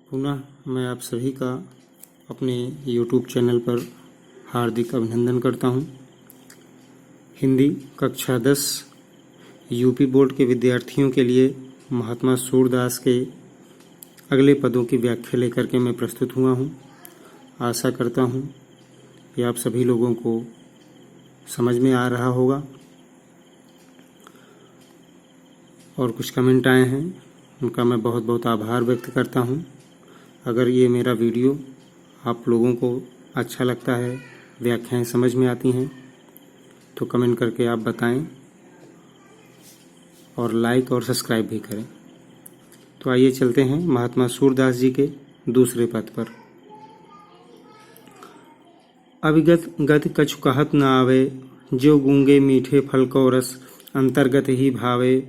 पुनः मैं आप सभी का अपने YouTube चैनल पर हार्दिक अभिनंदन करता हूं। हिंदी कक्षा 10 यूपी बोर्ड के विद्यार्थियों के लिए महात्मा सूरदास के अगले पदों की व्याख्या लेकर के मैं प्रस्तुत हुआ हूं। आशा करता हूं कि आप सभी लोगों को समझ में आ रहा होगा। और कुछ कमेंट आए हैं, उनका मैं बहुत बहुत आभार व्यक्त करता हूं। अगर ये मेरा वीडियो आप लोगों को अच्छा लगता है, व्याख्याएं समझ में आती हैं, तो कमेंट करके आप बताएं और लाइक और सब्सक्राइब भी करें। तो आइए चलते हैं महात्मा सूरदास जी के दूसरे पद पर। अविगत गति कछु कहत न आवे, जो गूंगे मीठे फल को रस अंतर्गत ही भावे।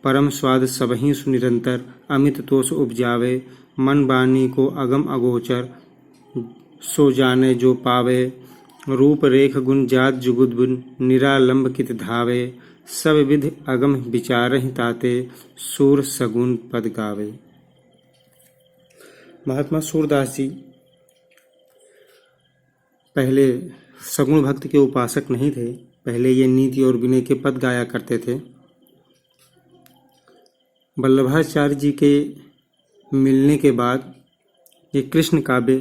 परम स्वाद सबहि सुनिरंतर, अमित तोष उपजावे। मन वाणी को अगम अगोचर, सो जाने जो पावे। रूप रेख गुण जात जुगुद गुण, निरालंब कित धावे। सब विधि अगम विचारहि ताते, सूर सगुन पद गावे। महात्मा सूरदास जी पहले सगुण भक्ति के उपासक नहीं थे। पहले ये नीति और विनय के पद गाया करते थे। वल्लभाचार्य जी के मिलने के बाद ये कृष्ण काव्य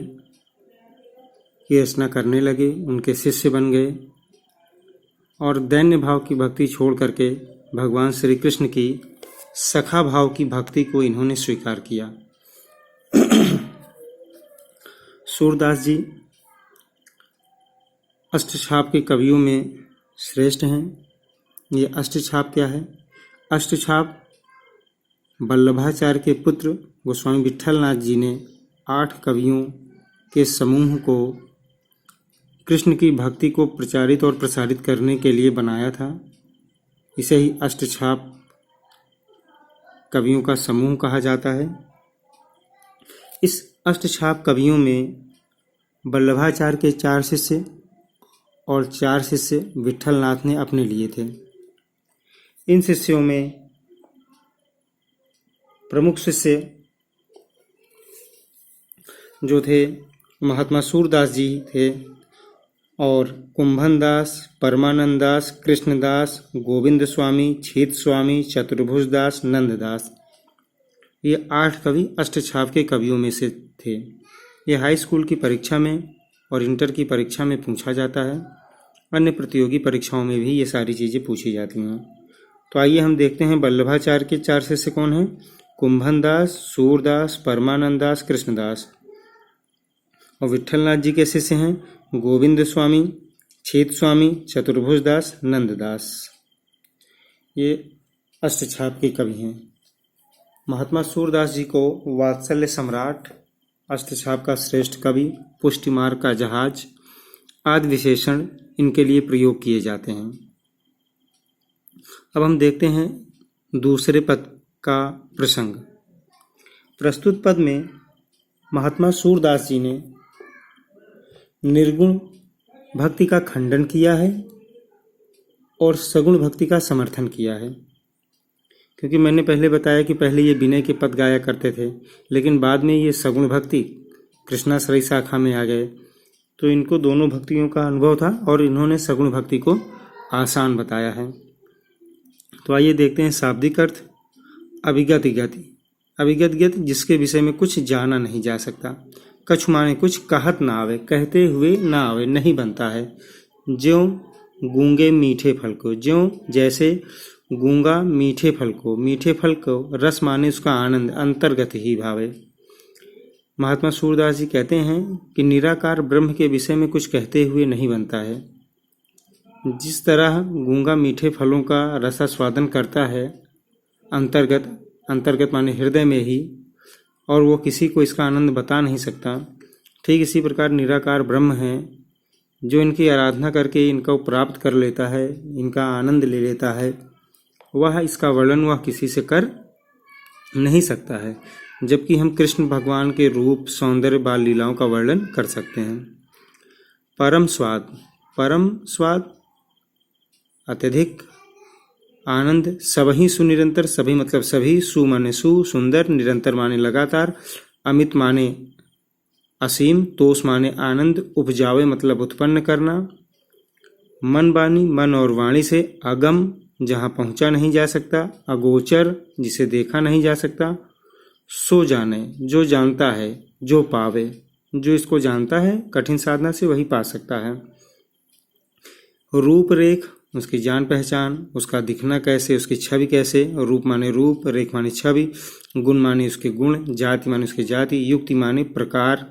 की रचना करने लगे, उनके शिष्य बन गए और दैन्य भाव की भक्ति छोड़ करके भगवान श्री कृष्ण की सखा भाव की भक्ति को इन्होंने स्वीकार किया। सूरदास जी अष्टछाप के कवियों में श्रेष्ठ हैं। ये अष्टछाप क्या है? अष्टछाप वल्लभाचार्य के पुत्र गोस्वामी विट्ठलनाथ जी ने 8 कवियों के समूह को कृष्ण की भक्ति को प्रचारित और प्रसारित करने के लिए बनाया था। इसे ही अष्टछाप कवियों का समूह कहा जाता है। इस अष्टछाप कवियों में वल्लभाचार्य के 4 शिष्य और 4 शिष्य विट्ठलनाथ ने अपने लिए थे। इन शिष्यों में प्रमुख शिष्य जो थे महात्मा सूरदास जी थे, और कुंभन दास, परमानंद दास, कृष्णदास, गोविंद स्वामी, छीत स्वामी, चतुर्भुज दास, नंददास। ये 8 कवि अष्टछाप के कवियों में से थे। ये हाई स्कूल की परीक्षा में और इंटर की परीक्षा में पूछा जाता है। अन्य प्रतियोगी परीक्षाओं में भी ये सारी चीज़ें पूछी जाती हैं। तो आइए हम देखते हैं वल्लभाचार्य के 4 शिष्य कौन हैं। कुंभन दास, सूरदास, परमानंद दास, कृष्णदास। और विट्ठलनाथ जी के शिष्य हैं गोविंद स्वामी, छीत स्वामी, चतुर्भुज दास, नंददास। ये अष्टछाप के कवि हैं। महात्मा सूरदास जी को वात्सल्य सम्राट, अष्टछाप का श्रेष्ठ कवि, पुष्टिमार्ग का जहाज आदि विशेषण इनके लिए प्रयोग किए जाते हैं। अब हम देखते हैं दूसरे पद का प्रसंग। प्रस्तुत पद में महात्मा सूरदास जी ने निर्गुण भक्ति का खंडन किया है और सगुण भक्ति का समर्थन किया है। क्योंकि मैंने पहले बताया कि पहले ये विनय के पद गाया करते थे, लेकिन बाद में ये सगुण भक्ति कृष्णाश्रयी शाखा में आ गए, तो इनको दोनों भक्तियों का अनुभव था और इन्होंने सगुण भक्ति को आसान बताया है। तो आइए देखते हैं शाब्दिक अर्थ। अभिगत गति, अभिगत गति जिसके विषय में कुछ जाना नहीं जा सकता। कछु माने कुछ कहत ना आवे, कहते हुए ना आवे, नहीं बनता है। ज्यों गूंगे मीठे फल को, ज्यों जैसे गूंगा मीठे फल को, मीठे फल को रस माने उसका आनंद अंतर्गत ही भावे। महात्मा सूरदास जी कहते हैं कि निराकार ब्रह्म के विषय में कुछ कहते हुए नहीं बनता है। जिस तरह गूंगा मीठे फलों का रसास्वादन करता है अंतर्गत माने हृदय में ही, और वो किसी को इसका आनंद बता नहीं सकता, ठीक इसी प्रकार निराकार ब्रह्म है जो इनकी आराधना करके इनको प्राप्त कर लेता है, इनका आनंद ले लेता है। वह इसका वर्णन वह किसी से कर नहीं सकता है, जबकि हम कृष्ण भगवान के रूप, सौंदर्य, बाल लीलाओं का वर्णन कर सकते हैं। परम स्वाद, परम स्वाद अत्यधिक आनंद, सबही सुनिरंतर, सभी मतलब सभी, सु माने सु सुंदर, निरंतर माने लगातार, अमित माने असीम, तोष माने आनंद, उपजावे मतलब उत्पन्न करना। मन वाणी, मन और वाणी से अगम, जहाँ पहुँचा नहीं जा सकता, अगोचर, जिसे देखा नहीं जा सकता, सो जाने, जो जानता है, जो पावे, जो इसको जानता है कठिन साधना से वही पा सकता है। रूप रेख, उसकी जान पहचान, उसका दिखना कैसे, उसकी छवि कैसे। रूप माने रूप, रेख माने छवि, गुण माने उसके गुण, जाति माने उसकी जाति, युक्ति माने प्रकार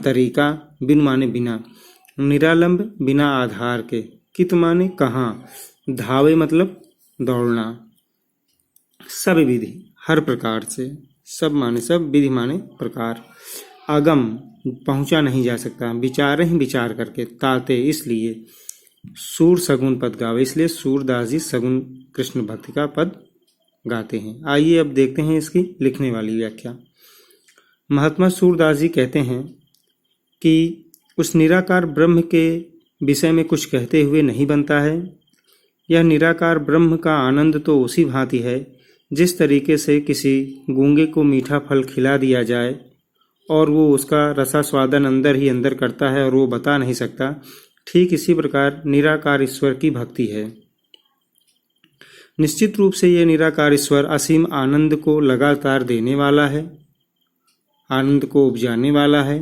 तरीका, बिन माने बिना, निरालंब बिना आधार के, कित माने कहाँ, धावे मतलब दौड़ना, सब विधि हर प्रकार से, सब माने सब, विधि माने प्रकार, अगम पहुंचा नहीं जा सकता, विचारे ही विचार करके, ताते इसलिए, सूर सगुन पद गावे, इसलिए सूरदास जी सगुन कृष्ण भक्ति का पद गाते हैं। आइए अब देखते हैं इसकी लिखने वाली व्याख्या। महात्मा सूरदास जी कहते हैं कि उस निराकार ब्रह्म के विषय में कुछ कहते हुए नहीं बनता है। यह निराकार ब्रह्म का आनंद तो उसी भांति है जिस तरीके से किसी गूंगे को मीठा फल खिला दिया जाए और वो उसका रसास्वादन अंदर ही अंदर करता है और वो बता नहीं सकता, ठीक इसी प्रकार निराकार ईश्वर की भक्ति है। निश्चित रूप से यह निराकार ईश्वर असीम आनंद को लगातार देने वाला है, आनंद को उपजाने वाला है,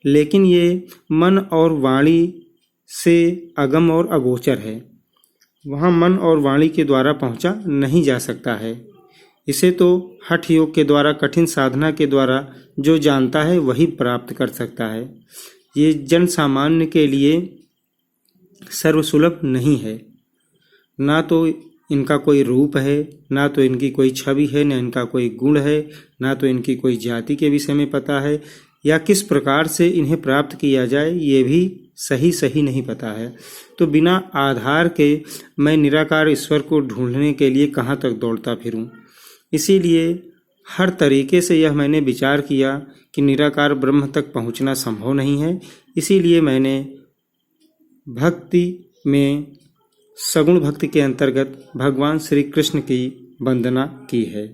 लेकिन ये मन और वाणी से अगम और अगोचर है। वहाँ मन और वाणी के द्वारा पहुँचा नहीं जा सकता है। इसे तो हठ योग के द्वारा, कठिन साधना के द्वारा जो जानता है वही प्राप्त कर सकता है। ये जन सामान्य के लिए सर्वसुलभ नहीं है। ना तो इनका कोई रूप है, ना तो इनकी कोई छवि है, ना इनका कोई गुण है, ना तो इनकी कोई जाति के विषय में पता है, या किस प्रकार से इन्हें प्राप्त किया जाए ये भी सही नहीं पता है। तो बिना आधार के मैं निराकार ईश्वर को ढूंढने के लिए कहाँ तक दौड़ता फिरूं। इसीलिए हर तरीके से यह मैंने विचार किया कि निराकार ब्रह्म तक पहुँचना संभव नहीं है। इसीलिए मैंने भक्ति में सगुण भक्ति के अंतर्गत भगवान श्री कृष्ण की वंदना की है।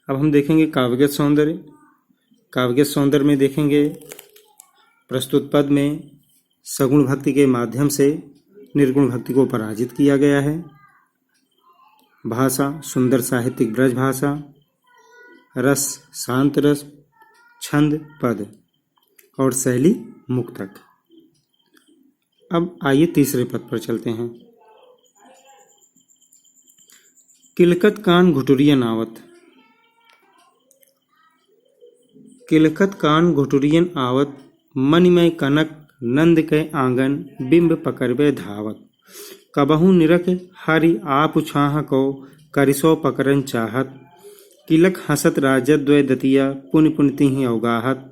अब हम देखेंगे काव्यगत सौंदर्य। काव्यगत सौंदर्य में देखेंगे प्रस्तुत पद में सगुण भक्ति के माध्यम से निर्गुण भक्ति को पराजित किया गया है। भाषा सुंदर साहित्यिक ब्रज भाषा, रस शांत रस, छंद पद और शैली मुक्तक। अब आइए तीसरे पद पर चलते हैं। किलकत कान घुटुरियन आवत। किलकत कान घुटुरियन आवत, मणिमय कनक नंद के आंगन, बिंब पकड़बे धावत। कबहू निरख हरि आप छाह को, करिसो पकड़न चाहत। किलक हसत राजद्वय दतिया, पुण्य पुण्य तिहि अवगाहत।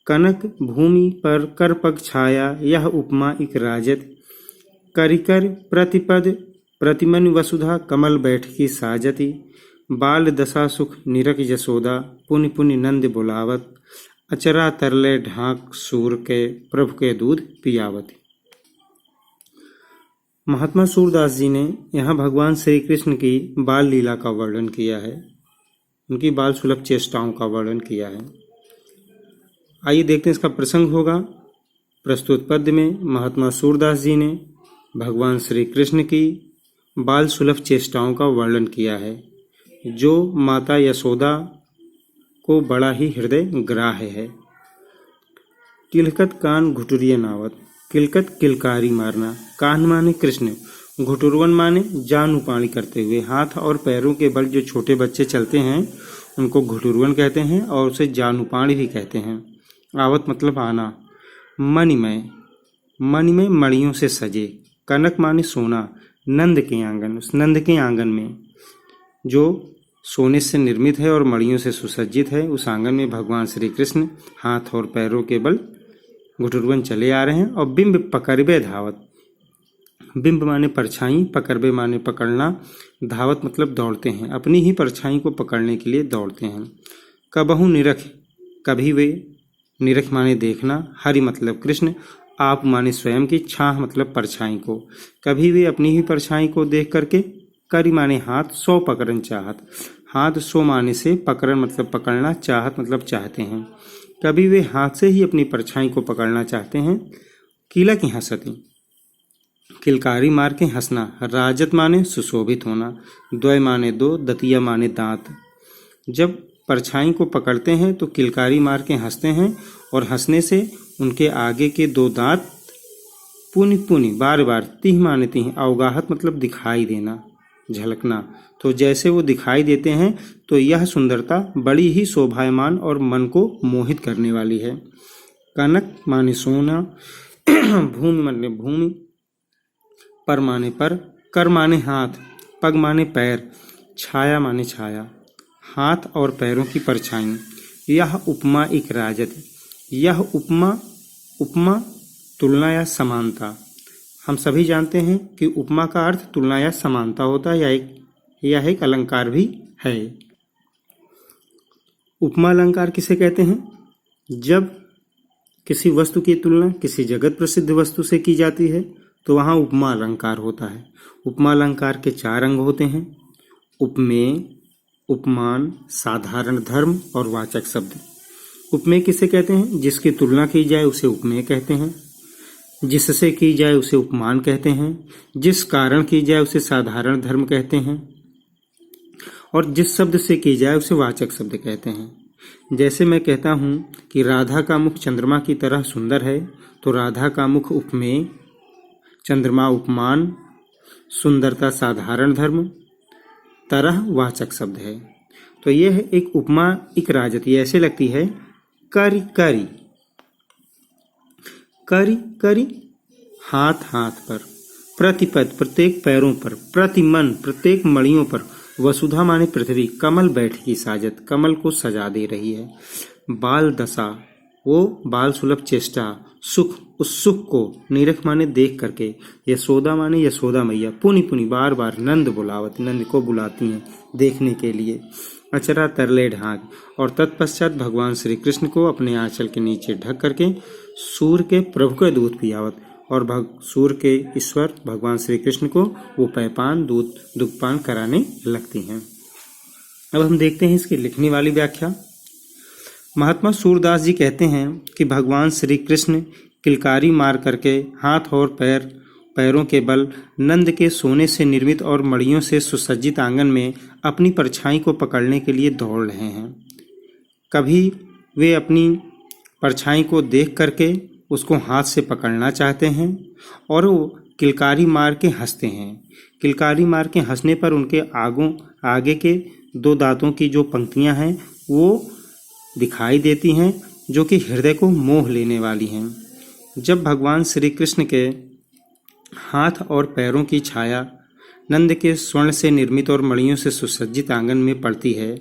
कनक भूमि पर कर पग छाया, यह उपमा इक राजत। करिकर प्रतिपद प्रतिमन वसुधा, कमल बैठकी साजति। बाल दशा सुख निरख यशोदा, पुण्य पुण्य नंद बुलावत। अचरा तरले ढाक सूर के, प्रभु के दूध पियावत। महात्मा सूरदास जी ने यहाँ भगवान श्री कृष्ण की बाल लीला का वर्णन किया है, उनकी बाल सुलभ चेष्टाओं का वर्णन किया है। आइए देखते हैं इसका प्रसंग होगा। प्रस्तुत पद्य में महात्मा सूरदास जी ने भगवान श्री कृष्ण की बाल सुलभ चेष्टाओं का वर्णन किया है, जो माता यशोदा को बड़ा ही हृदय ग्राह्य है। किलकत कान घुटुरियन आवत। किलकत किलकारी मारना, कान माने कृष्ण, घुटुरवन माने जान उपाणी करते हुए। हाथ और पैरों के बल जो छोटे बच्चे चलते हैं उनको घुटुरवन कहते हैं और उसे जान उपाणी भी कहते हैं। आवत मतलब आना। मणिमय, मणिमय मणियों से सजे। कनक माने सोना, नंद के आंगन, उस नंद के आंगन में जो सोने से निर्मित है और मणियों से सुसज्जित है, उस आंगन में भगवान श्री कृष्ण हाथ और पैरों के बल घुटुरवन चले आ रहे हैं। और बिंब पकड़बे धावत। बिंब माने परछाई, पकड़बे माने पकड़ना, धावत मतलब दौड़ते हैं, अपनी ही परछाई को पकड़ने के लिए दौड़ते हैं। कबहू निरख, कभी वे, निरख माने देखना, हरि मतलब कृष्ण, आप माने स्वयं की, छाह मतलब परछाई को, कभी वे अपनी ही परछाई को देख करके, करि माने हाथ, सौ पकड़न चाहत, हाथ सो माने से पकड़न मतलब पकड़ना, चाहत मतलब चाहते हैं। कभी वे हाथ से ही अपनी परछाई को पकड़ना चाहते हैं। किला की हंसती, किलकारी मार के हंसना। राजत माने सुशोभित होना। द्वय माने दो, दतिया माने दांत। जब परछाई को पकड़ते हैं तो किलकारी मार के हंसते हैं और हंसने से उनके आगे के दो दांत पुनि पुनि बार बार, तिह माने तिह, अवगाहत मतलब दिखाई देना, झलकना। तो जैसे वो दिखाई देते हैं तो यह सुंदरता बड़ी ही शोभायमान और मन को मोहित करने वाली है। कनक माने सोना, भूमि माने भूमि, पर माने पर, कर माने हाथ, पग माने पैर, छाया माने छाया, हाथ और पैरों की परछाई। यह उपमा एक राजत। यह उपमा तुलना या समानता। हम सभी जानते हैं कि उपमा का अर्थ तुलना या समानता होता है। यह एक अलंकार भी है। उपमा अलंकार किसे कहते हैं? जब किसी वस्तु की तुलना किसी जगत प्रसिद्ध वस्तु से की जाती है तो वहाँ उपमा अलंकार होता है। उपमा अलंकार के 4 अंग होते हैं: उपमेय, उपमान, साधारण धर्म और वाचक शब्द। उपमेय किसे कहते हैं? जिसकी तुलना की जाए उसे उपमेय कहते हैं, जिससे की जाए उसे उपमान कहते हैं, जिस कारण की जाए उसे साधारण धर्म कहते हैं और जिस शब्द से की जाए उसे वाचक शब्द कहते हैं। जैसे मैं कहता हूँ कि राधा का मुख चंद्रमा की तरह सुंदर है, तो राधा का मुख उपमेय, चंद्रमा उपमान, सुंदरता साधारण धर्म, तरह वाचक शब्द है। तो यह एक उपमा एक राजती ऐसे लगती है: करी करी, करी करी, हाथ हाथ पर, प्रतिपद प्रत्येक पैरों पर, प्रतिमन प्रत्येक मणियों पर, वसुधा माने पृथ्वी, कमल बैठी साजत कमल को सजा दे रही है, बाल दशा वो बाल सुलभ चेष्टा, सुख उस सुख को, निरख माने देख करके, यशोदा माने यशोदा मैया, पुनि पुनि बार बार, नंद बुलावत नंद को बुलाती हैं देखने के लिए, अचरा तरले ढाक। और तत्पश्चात भगवान श्री कृष्ण को अपने आंचल के नीचे ढक करके सूर्य के प्रभु का दूध पियावत और सूर्य के ईश्वर भगवान श्री कृष्ण को वो पैपान दुग्धपान कराने लगती हैं। अब हम देखते हैं इसकी लिखने वाली व्याख्या। महात्मा सूरदास जी कहते हैं कि भगवान श्री कृष्ण किलकारी मार करके हाथ और पैरों के बल नंद के सोने से निर्मित और मड़ियों से सुसज्जित आंगन में अपनी परछाई को पकड़ने के लिए दौड़ रहे हैं। कभी वे अपनी परछाई को देख करके उसको हाथ से पकड़ना चाहते हैं और वो किलकारी मार के हंसते हैं। किलकारी मार के हंसने पर उनके आगे के 2 दांतों की जो पंक्तियां हैं वो दिखाई देती हैं, जो कि हृदय को मोह लेने वाली हैं। जब भगवान श्री कृष्ण के हाथ और पैरों की छाया नंद के स्वर्ण से निर्मित और मणियों से सुसज्जित आंगन में पड़ती है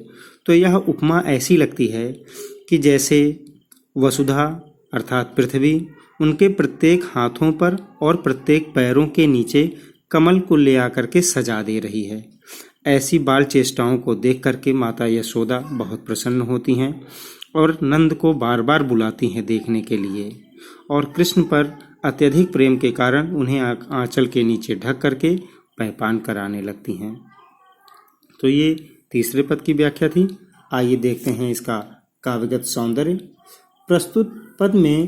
तो यह उपमा ऐसी लगती है कि जैसे वसुधा अर्थात पृथ्वी उनके प्रत्येक हाथों पर और प्रत्येक पैरों के नीचे कमल को ले आकर के सजा दे रही है। ऐसी बाल चेष्टाओं को देख करके माता यशोदा बहुत प्रसन्न होती हैं और नंद को बार बार बुलाती हैं देखने के लिए, और कृष्ण पर अत्यधिक प्रेम के कारण उन्हें आंचल के नीचे ढक करके पैपान कराने लगती हैं। तो ये तीसरे पद की व्याख्या थी। आइए देखते हैं इसका काव्यगत सौंदर्य। प्रस्तुत पद में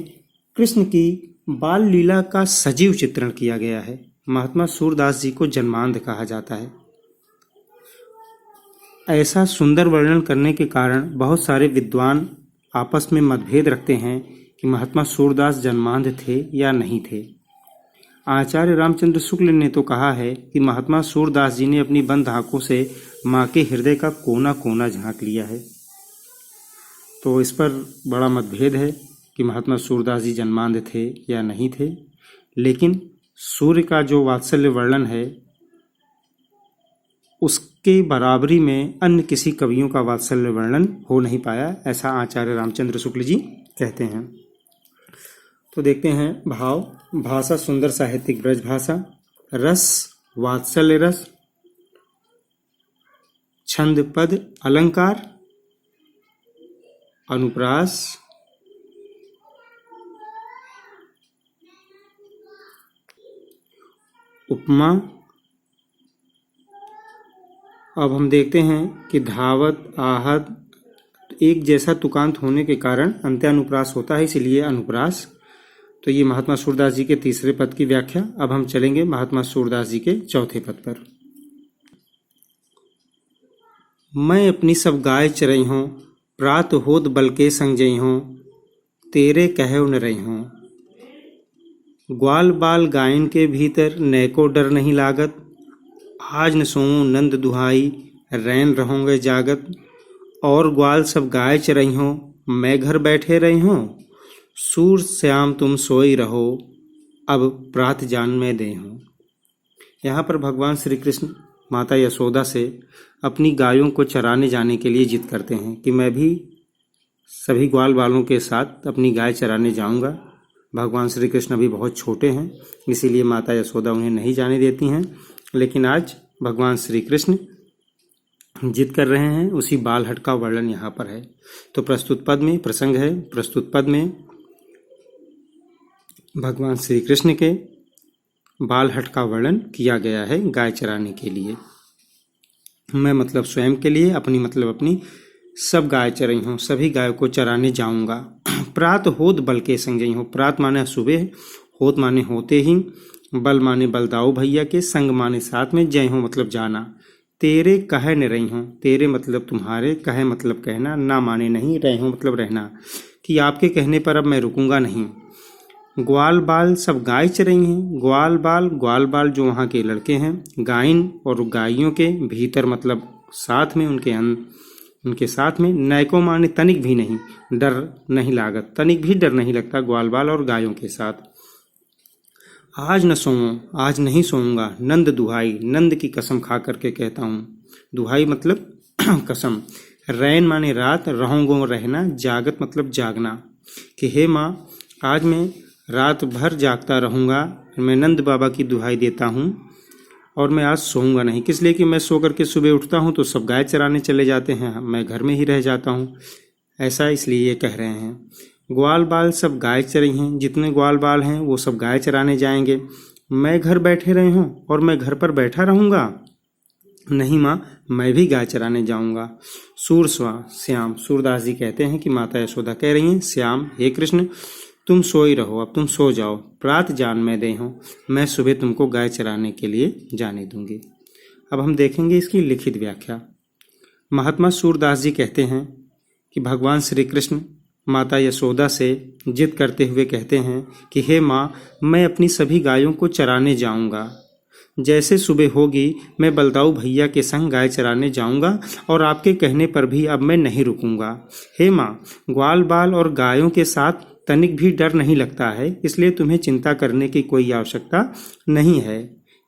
कृष्ण की बाल लीला का सजीव चित्रण किया गया है। महात्मा सूरदास जी को जन्मांध कहा जाता है। ऐसा सुंदर वर्णन करने के कारण बहुत सारे विद्वान आपस में मतभेद रखते हैं कि महात्मा सूरदास जन्मांध थे या नहीं थे। आचार्य रामचंद्र शुक्ल ने तो कहा है कि महात्मा सूरदास जी ने अपनी बंद आंखों से माँ के हृदय का कोना कोना झांक लिया है। तो इस पर बड़ा मतभेद है कि महात्मा सूरदास जी जन्मांध थे या नहीं थे, लेकिन सूर्य का जो वात्सल्य वर्णन है उसके बराबरी में अन्य किसी कवियों का वात्सल्य वर्णन हो नहीं पाया, ऐसा आचार्य रामचंद्र शुक्ल जी कहते हैं। तो देखते हैं भाव। भाषा सुंदर साहित्यिक ब्रज भाषा, रस वात्सल्य रस, छंद पद अलंकार, अनुप्रास, उपमा अब हम देखते हैं कि धावत आहत एक जैसा तुकांत होने के कारण अंत्यानुप्रास होता है, इसीलिए अनुप्रास। तो ये महात्मा सूरदास जी के तीसरे पद की व्याख्या। अब हम चलेंगे महात्मा सूरदास जी के चौथे पद पर। मैं अपनी सब गाय चरई हूँ, प्रात होत बल के संग जई हूँ, तेरे कहे न रही हूँ। ग्वाल बाल गायन के भीतर नैको डर नहीं लागत, आज न सोऊं नंद दुहाई, रैन रहूँगे जागत। और ग्वाल सब गाय चरई हो, मैं घर बैठे रही हूँ, सूर श्याम तुम सोई रहो, अब प्रात जान में दे हूँ। यहाँ पर भगवान श्री कृष्ण माता यशोदा से अपनी गायों को चराने जाने के लिए जिद करते हैं कि मैं भी सभी ग्वाल बालों के साथ अपनी गाय चराने जाऊंगा। भगवान श्री कृष्ण अभी बहुत छोटे हैं, इसीलिए माता यशोदा उन्हें नहीं जाने देती हैं, लेकिन आज भगवान श्री कृष्ण जिद कर रहे हैं। उसी बाल हट का वर्णन यहाँ पर है। तो प्रस्तुत पद में प्रसंग है, प्रस्तुत पद में भगवान श्री कृष्ण के बाल हट का वर्णन किया गया है गाय चराने के लिए। मैं मतलब स्वयं के लिए, अपनी मतलब अपनी सब गाय चरई हूँ, सभी गायों को चराने जाऊंगा। प्रात होत बल के संग जई हूँ। प्रात माने सुबह, होत माने होते ही, बल माने बलदाऊ भैया के, संग माने साथ में, जय हूँ मतलब जाना। तेरे कहे न रही हूँ, तेरे मतलब तुम्हारे, कहे मतलब कहना, ना माने नहीं, रही हूँ मतलब रहना, कि आपके कहने पर अब मैं रुकूंगा नहीं। ग्वाल बाल सब गाय चरई हैं। ग्वाल बाल जो वहाँ के लड़के हैं, गायन और गायों के, भीतर मतलब साथ में, उनके साथ में, नैको माने तनिक भी नहीं, डर नहीं लागत, तनिक भी डर नहीं लगता ग्वाल बाल और गायों के साथ। आज न सोऊं, आज नहीं सोऊंगा, नंद दुहाई, नंद की कसम खा करके कहता हूँ, दुहाई मतलब कसम। रैन माने रात, रहूंगो रहना, जागत मतलब जागना, कि हे माँ आज मैं रात भर जागता रहूँगा, मैं नंद बाबा की दुहाई देता हूँ और मैं आज सोऊंगा नहीं। किस लिए कि मैं सो करके सुबह उठता हूँ तो सब गाय चराने चले जाते हैं, मैं घर में ही रह जाता हूँ, ऐसा इसलिए ये कह रहे हैं। ग्वाल बाल सब गाय चरई हैं, जितने ग्वाल बाल हैं वो सब गाय चराने जाएंगे। मैं घर बैठे रही हूँ और मैं घर पर बैठा रहूँगा नहीं माँ, मैं भी गाय चराने जाऊँगा। सूर श्याम, सूरदास जी कहते हैं कि माता यशोदा कह रही हैं, श्याम हे कृष्ण तुम सोई रहो, अब तुम सो जाओ, प्रात जान में दे हूँ, मैं सुबह तुमको गाय चराने के लिए जाने दूंगी। अब हम देखेंगे इसकी लिखित व्याख्या। महात्मा सूरदास जी कहते हैं कि भगवान श्री कृष्ण माता यशोदा से जिद करते हुए कहते हैं कि हे माँ, मैं अपनी सभी गायों को चराने जाऊंगा। जैसे सुबह होगी मैं बलदाऊ भैया के संग गाय चराने जाऊंगा और आपके कहने पर भी अब मैं नहीं रुकूंगा। हे माँ, ग्वाल बाल और गायों के साथ तनिक भी डर नहीं लगता है, इसलिए तुम्हें चिंता करने की कोई आवश्यकता नहीं है।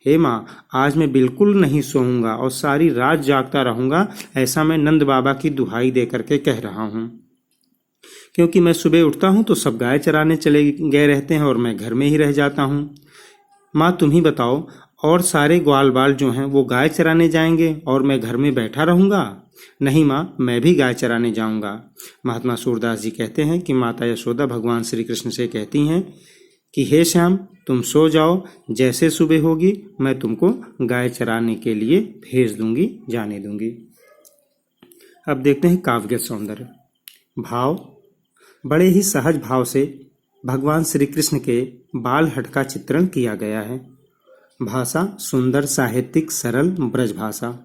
हे माँ, आज मैं बिल्कुल नहीं सोऊंगा और सारी रात जागता रहूंगा, ऐसा मैं नंद बाबा की दुहाई दे करके कह रहा हूँ, क्योंकि मैं सुबह उठता हूँ तो सब गाय चराने चले गए रहते हैं और मैं घर में ही रह जाता हूँ। माँ तुम ही बताओ, और सारे ग्वाल बाल जो हैं वो गाय चराने जाएंगे और मैं घर में बैठा रहूंगा? नहीं माँ, मैं भी गाय चराने जाऊंगा। महात्मा सूरदास जी कहते हैं कि माता यशोदा भगवान श्री कृष्ण से कहती हैं कि हे श्याम तुम सो जाओ, जैसे सुबह होगी मैं तुमको गाय चराने के लिए भेज दूंगी, जाने दूंगी। अब देखते हैं काव्य सौंदर्य। भाव, बड़े ही सहज भाव से भगवान श्री कृष्ण के बाल हट का चित्रण किया गया है। भाषा सुंदर, साहित्यिक, सरल ब्रज भाषा।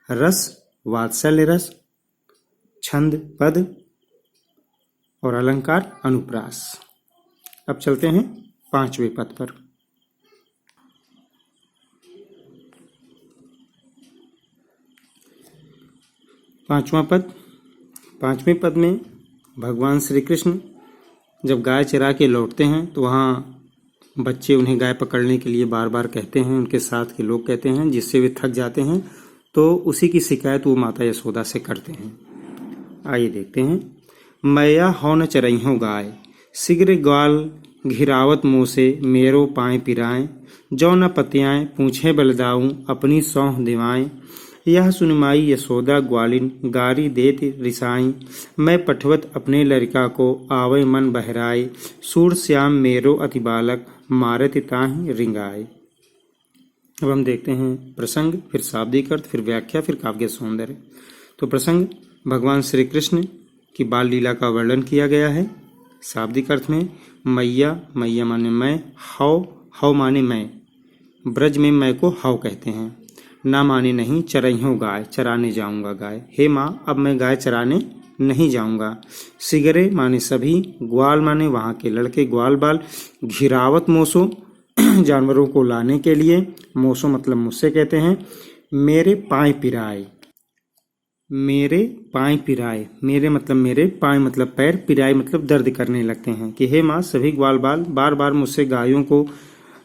रस वात्सल्य रस, छंद पद और अलंकार अनुप्रास। अब चलते हैं पांचवें पद पर। पांचवा पद। पांचवें पद में भगवान श्री कृष्ण जब गाय चरा के लौटते हैं तो वहाँ बच्चे उन्हें गाय पकड़ने के लिए बार बार कहते हैं, उनके साथ के लोग कहते हैं, जिससे वे थक जाते हैं, तो उसी की शिकायत वो माता यशोदा से करते हैं। आइए देखते हैं। मैया हो न चरई हो गाय, शीघ्र ग्वाल घिरावत मुँह से मेरो पाए पिराएं, जो न पतियाएं पूछे बलदाऊं अपनी सौंह दिवाएं। यह सुनमाई यशोदा ग्वालिन गारी देत रिसाई, मैं पठवत अपने लड़का को आवे मन बहराए, सूर श्याम मेरो अति बालक मारत ताहि रिंगाए। अब हम देखते हैं प्रसंग, फिर शाब्दिक अर्थ, फिर व्याख्या, फिर काव्य सौंदर्य। तो प्रसंग, भगवान श्री कृष्ण की बाल लीला का वर्णन किया गया है। शाब्दिक अर्थ में मैया, मैया माने मैं, हव, हव माने मैं, ब्रज में मैं को हव कहते हैं। ना माने नहीं, चरइयों गाय, चराने जाऊंगा गाय। हे माँ, अब मैं गाय चराने नहीं जाऊंगा। सिगरे माने सभी, ग्वाल माने वहाँ के लड़के, ग्वाल बाल। घिरावत मोसो जानवरों को लाने के लिए, मोसो मतलब मुझसे कहते हैं। मेरे पाँव पिराए, मेरे पाँव पिराए, मेरे मतलब मेरे, पाँव मतलब पैर, पिराए मतलब दर्द करने लगते हैं। कि हे माँ, सभी ग्वाल बाल बार बार मुझसे गायों को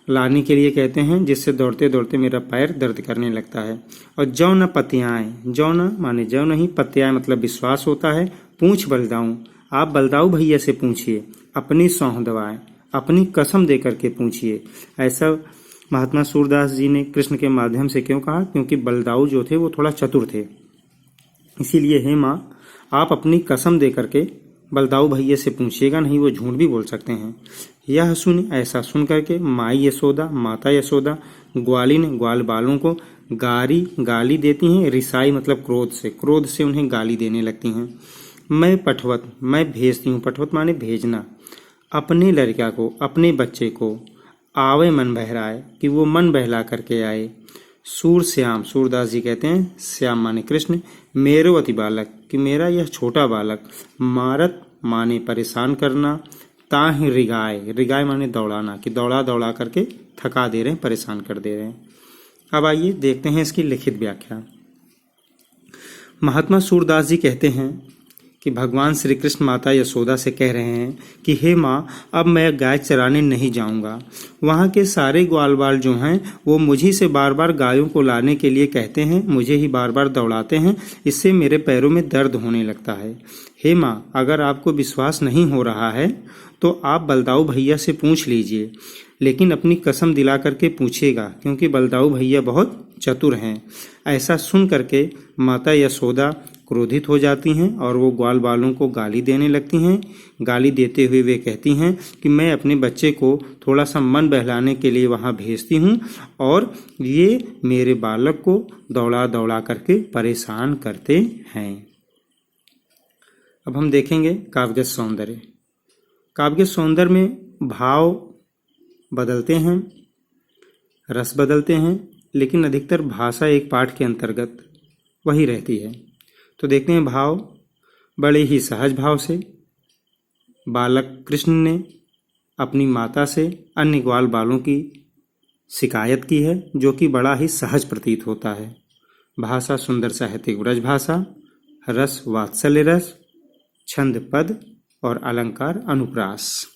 लाने के लिए कहते हैं, जिससे दौड़ते दौड़ते मेरा पैर दर्द करने लगता है। और जौ न पतियाएं, जौ न माने जौ नहीं, पतियाएं मतलब विश्वास होता है। पूछ बलदाऊं, आप बलदाऊ भैया से पूछिए, अपनी सौंह दवाएं, अपनी कसम दे करके पूछिए। ऐसा महात्मा सूरदास जी ने कृष्ण के माध्यम से क्यों कहा? क्योंकि बलदाऊ जो थे वो थोड़ा चतुर थे। इसीलिए हे माँ, आप अपनी कसम दे करके बलदाऊ भैया से पूछिएगा, नहीं वो झूठ भी बोल सकते हैं। यह सुन, ऐसा सुन करके माई यशोदा, माता यशोदा, ग्वालिन ग्वाल बालों को गाली देती हैं। रिसाई मतलब क्रोध से उन्हें गाली देने लगती हैं। मैं पठवत, मैं भेजती हूँ, पठवत माने भेजना, अपने लड़का को, अपने बच्चे को, आवे मन बहराए, कि वो मन बहला करके आए। सूर श्याम, सूरदास जी कहते हैं श्याम माने कृष्ण, मेरो अति बालक, कि मेरा यह छोटा बालक, मारत माने परेशान करना, ताहि रिगाए, रिगाए माने दौड़ाना, कि दौड़ा दौड़ा करके थका दे रहे हैं, परेशान कर दे रहे हैं। अब आइए देखते हैं इसकी लिखित व्याख्या। महात्मा सूरदास जी कहते हैं कि भगवान श्री कृष्ण माता यशोदा से कह रहे हैं कि हे माँ, अब मैं गाय चराने नहीं जाऊंगा। वहाँ के सारे ग्वाल बाल जो हैं वो मुझी से बार बार गायों को लाने के लिए कहते हैं, मुझे ही बार बार दौड़ाते हैं, इससे मेरे पैरों में दर्द होने लगता है। हे माँ, अगर आपको विश्वास नहीं हो रहा है तो आप बलदाऊ भैया से पूछ लीजिए, लेकिन अपनी कसम दिला करके पूछिएगा, क्योंकि बलदाऊ भैया बहुत चतुर हैं। ऐसा सुन करके माता यशोदा क्रोधित हो जाती हैं और वो ग्वाल बालों को गाली देने लगती हैं। गाली देते हुए वे कहती हैं कि मैं अपने बच्चे को थोड़ा सा मन बहलाने के लिए वहाँ भेजती हूँ और ये मेरे बालक को दौड़ा दौड़ा करके परेशान करते हैं। अब हम देखेंगे काव्य सौंदर्य। काव्य सौंदर्य में भाव बदलते हैं, रस बदलते हैं, लेकिन अधिकतर भाषा एक पाठ के अंतर्गत वही रहती है। तो देखते हैं भाव। बड़े ही सहज भाव से बालक कृष्ण ने अपनी माता से अन्य ग्वाल बालों की शिकायत की है, जो कि बड़ा ही सहज प्रतीत होता है। भाषा सुंदर साहित्यिक ब्रज भाषा, रस वात्सल्य रस, छंद पद और अलंकार अनुप्रास।